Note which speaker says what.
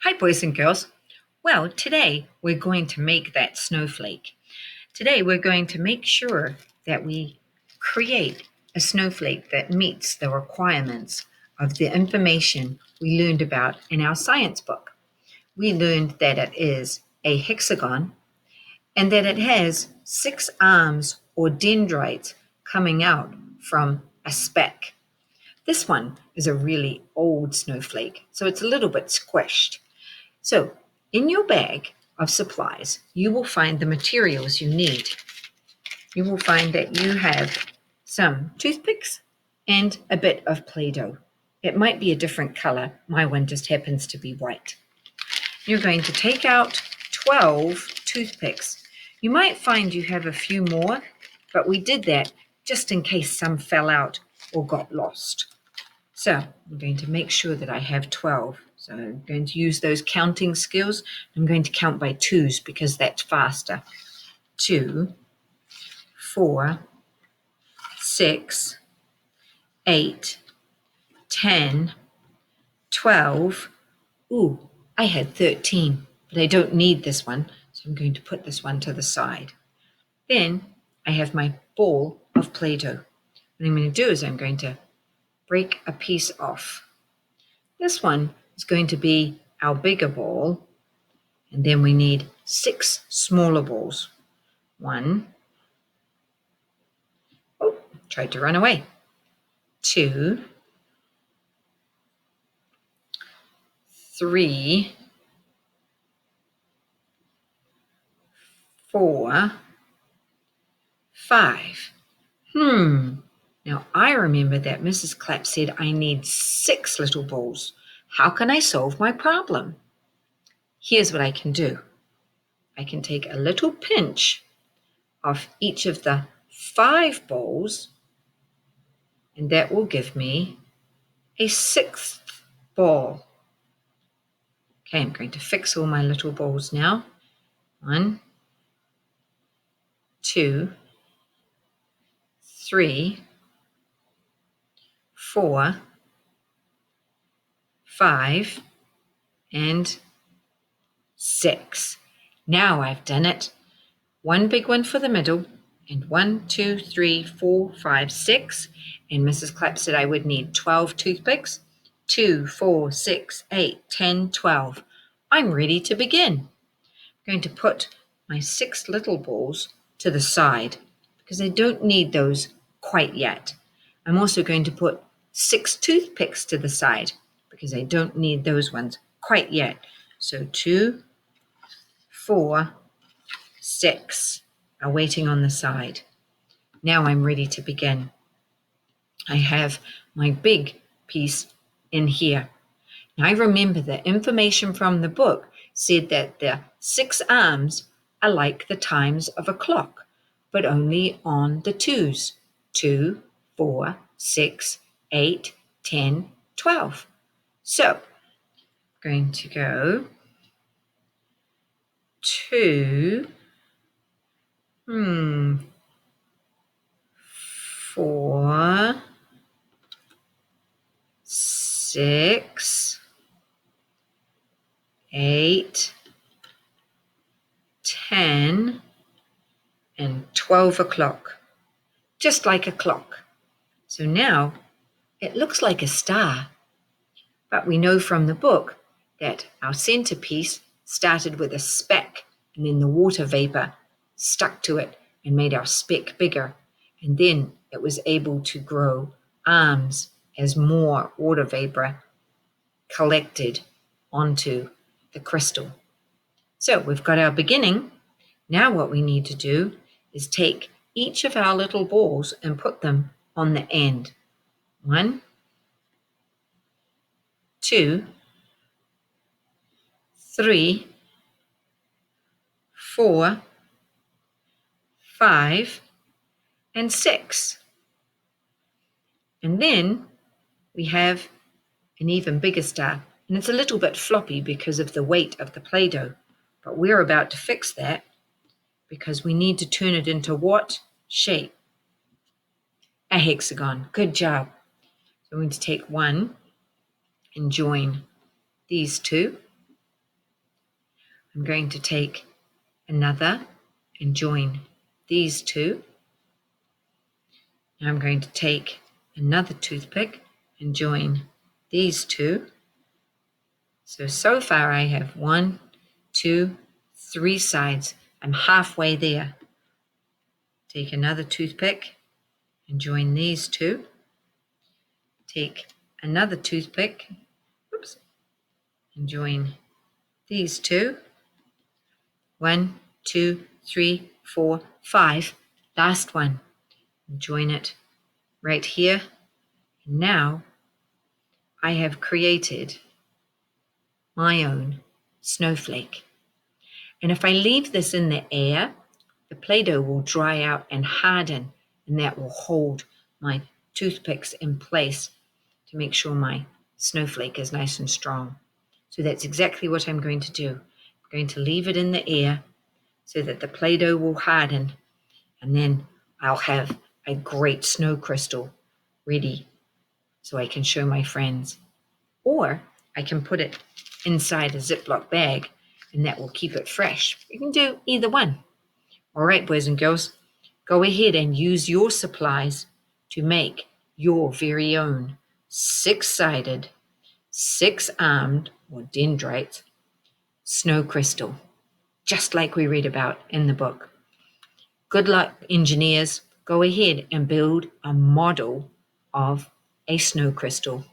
Speaker 1: Hi, boys and girls. Well, today we're going to make that snowflake. Today we're going to make sure that we create a snowflake that meets the requirements of the information we learned about in our science book. We learned that it is a hexagon and that it has 6 arms or dendrites coming out from a speck. This one is a really old snowflake, so it's a little bit squished. So, in your bag of supplies, you will find the materials you need. You will find that you have some toothpicks and a bit of Play-Doh. It might be a different color. My one just happens to be white. You're going to take out 12 toothpicks. You might find you have a few more, but we did that just in case some fell out or got lost. So I'm going to make sure that I have 12. So I'm going to use those counting skills. I'm going to count by twos because that's faster. 2, 4, 6, 8, 10, 12. Ooh, I had 13, but I don't need this one. So I'm going to put this one to the side. Then I have my ball of Play-Doh. What I'm going to do is I'm going to break a piece off. This one is going to be our bigger ball, and then we need 6 smaller balls. 1, tried to run away. 2, 3, 4, 5. Now I remember that Mrs. Clapp said I need 6 little balls. How can I solve my problem? Here's what I can do. I can take a little pinch of each of the 5 balls, and that will give me a 6th ball. Okay, I'm going to fix all my little balls now. 1, 2, 3, 4, 5, and 6. Now I've done it. 1 big one for the middle, and 1, 2, 3, 4, 5, 6. And Mrs. Clapp said I would need 12 toothpicks. 2, 4, 6, 8, 10, 12. I'm ready to begin. I'm going to put my 6 little balls to the side because I don't need those quite yet. I'm also going to put 6 toothpicks to the side because I don't need those ones quite yet. So 2, 4, 6 are waiting on the side. Now I'm ready to begin. I have my big piece in here. Now I remember the information from the book said that the 6 arms are like the times of a clock, but only on the twos. 2, 4, 6, 8, 10, 12. So I'm going to go 2, 4, 6, 8, 10, and 12 o'clock, just like a clock. So now it looks like a star, but we know from the book that our centerpiece started with a speck, and then the water vapor stuck to it and made our speck bigger, and then it was able to grow arms as more water vapor collected onto the crystal. So we've got our beginning. Now what we need to do is take each of our little balls and put them on the end. 1, 2, 3, 4, 5, and 6. And then we have an even bigger star. And it's a little bit floppy because of the weight of the Play-Doh. But we're about to fix that because we need to turn it into what shape? A hexagon. Good job. So I'm going to take one and join these two. I'm going to take another and join these two. Now I'm going to take another toothpick and join these two. So far I have 1, 2, 3 sides. I'm halfway there. Take another toothpick and join these two. Take another toothpick, and join these two. 1, 2, 3, 4, 5. Last one. And join it right here. Now I have created my own snowflake. And if I leave this in the air, the Play-Doh will dry out and harden, and that will hold my toothpicks in place to make sure my snowflake is nice and strong. So that's exactly what I'm going to do. I'm going to leave it in the air so that the Play-Doh will harden, and then I'll have a great snow crystal ready so I can show my friends. Or I can put it inside a Ziploc bag, and that will keep it fresh. You can do either one. All right, boys and girls, go ahead and use your supplies to make your very own 6-sided, 6-armed, or dendrite snow crystal, just like we read about in the book. Good luck, engineers. Go ahead and build a model of a snow crystal.